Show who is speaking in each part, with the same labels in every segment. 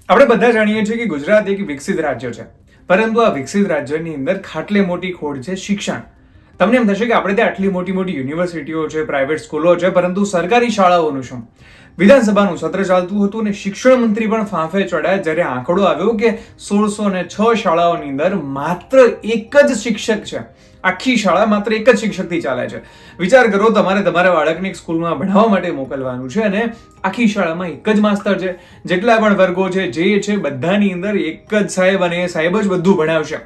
Speaker 1: આપણે બધા જાણીએ છીએ કે ગુજરાત એક વિકસિત રાજ્ય છે, પરંતુ આ વિકસિત રાજ્યની અંદર ખાટલે મોટી ખોડ છે શિક્ષણ. તમને એમ થશે કે આપણે ત્યાં આટલી મોટી મોટી યુનિવર્સિટીઓ છે, પ્રાઇવેટ સ્કૂલો છે, પરંતુ સરકારી શાળાઓનું શું? વિધાનસભાનું સત્ર ચાલતું હતું અને શિક્ષણ મંત્રી પણ ફાંફે ચડ્યા જ્યારે આંકડો આવ્યો કે 1606 શાળાઓની અંદર માત્ર એક જ શિક્ષક છે. આખી શાળા માત્ર એક જ શિક્ષકથી ચાલે છે. વિચાર કરો, તમારે તમારા બાળકને એક સ્કૂલમાં ભણાવવા માટે મોકલવાનું છે અને આખી શાળામાં એક જ માસ્તર છે. જેટલા પણ વર્ગો છે, જે છે, બધાની અંદર એક જ સાહેબ અને એ સાહેબ જ બધું ભણાવશે.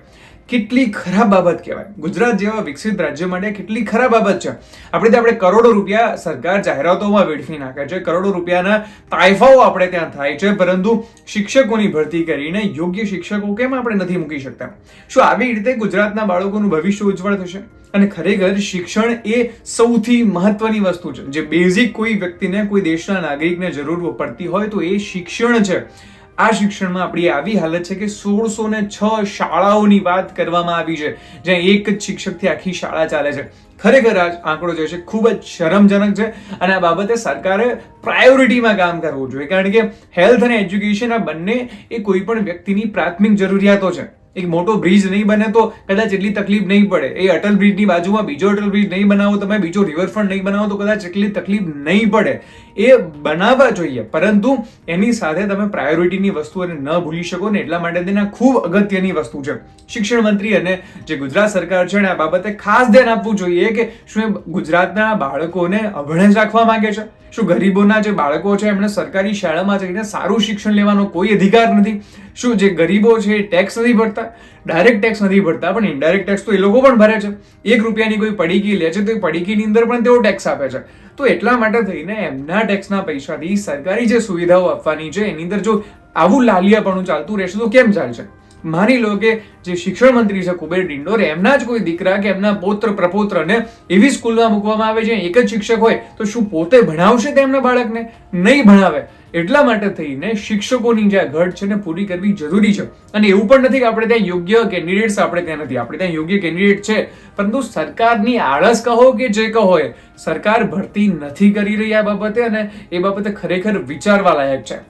Speaker 1: કેટલી ખરાબ બાબત કહેવાય. ગુજરાત જેવા વિકસિત રાજ્ય માટે કેટલી ખરાબ બાબત છે. આપણે કરોડો રૂપિયા સરકાર જાહેરાતોમાં વેડફી નાખે છે, કરોડો રૂપિયાના તાઇફાઓ આપણે ત્યાં થાય છે, પરંતુ શિક્ષકોની ભરતી કરીને યોગ્ય શિક્ષકો કેમ આપણે નથી મૂકી શકતા? શું આવી રીતે ગુજરાતના બાળકોનું ભવિષ્ય ઉજ્જવળ થશે? અને ખરેખર શિક્ષણ એ સૌથી મહત્વની વસ્તુ છે. જે બેઝિક કોઈ વ્યક્તિને, કોઈ દેશના નાગરિકને જરૂર પડતી હોય તો એ શિક્ષણ છે. આ શિક્ષણમાં આપણી આવી હાલત છે કે 1606 શાળાઓની વાત કરવામાં આવી છે, જ્યાં એક જ શિક્ષકથી આખી શાળા ચાલે છે. ખરેખર આ આંકડો જે છે ખૂબ જ શરમજનક છે અને આ બાબતે સરકારે પ્રાયોરિટીમાં કામ કરવું જોઈએ, કારણ કે હેલ્થ અને એજ્યુકેશન આ બંને એ કોઈ પણ વ્યક્તિની પ્રાથમિક જરૂરિયાતો છે. એક મોટો બ્રિજ નહીં બને તો કદાચ એટલી તકલીફ નહીં પડે. એ અટલ બ્રિજની બાજુમાં બીજો અટલ બ્રિજ નહીં બનાવો, તમે બીજો રિવરફ્રન્ટ નહીં બનાવો તો કદાચ એટલી તકલીફ નહીં પડે. એ બનાવવા જોઈએ, પરંતુ એની સાથે તમે પ્રાયોરિટીની વસ્તુઓને ન ભૂલી શકો ને, એટલા માટે તેના ખૂબ અગત્યની વસ્તુ છે. શિક્ષણ મંત્રી અને જે ગુજરાત સરકાર છે ને, આ બાબતે ખાસ ધ્યાન આપવું જોઈએ કે શું એ ગુજરાતના બાળકોને અભણ જ રાખવા માંગે છે? શું ગરીબોના જે બાળકો છે એમણે સરકારી શાળામાં જઈને સારું શિક્ષણ લેવાનો કોઈ અધિકાર નથી? શું જે ગરીબો છે એ ટેક્સ નથી ભરતા? ડાયરેક્ટ ટેક્સ નથી ભરતા, પણ ઇનડાયરેક્ટ ટેક્સ તો એ લોકો પણ ભરે છે. 1 રૂપિયાની કોઈ પડીકી લે છે તો એ પડીકીની અંદર પણ તેઓ ટેક્સ આપે છે. તો એટલા માટે થઈને એમના ટેક્સના પૈસાથી સરકારી જે સુવિધાઓ આપવાની છે એની અંદર જો આવું લાલિયાપણું ચાલતું રહેશે તો કેમ ચાલશે? માની લો કે જે શિક્ષણ મંત્રી છે કુબેર ડિંડોર, એમના જ કોઈ દીકરા કે એમના પૌત્ર પ્રપૌત્રને એવી સ્કૂલમાં મૂકવામાં આવે છે એક જ શિક્ષક હોય, તો શું પોતે ભણાવશે તેમના બાળકને? નહીં ભણાવે. એટલા માટે થઈને શિક્ષકોની જે ઘટ છે ને પૂરી કરવી જરૂરી છે. અને એવું પણ નથી કે આપણે ત્યાં યોગ્ય કેન્ડિડેટ્સ આપણે ત્યાં નથી, આપણે ત્યાં યોગ્ય કેન્ડિડેટ છે, પરંતુ સરકારની આળસ કહો કે જે કહો, સરકાર ભરતી નથી કરી રહી આ બાબતે, અને એ બાબતે ખરેખર વિચારવા લાયક છે.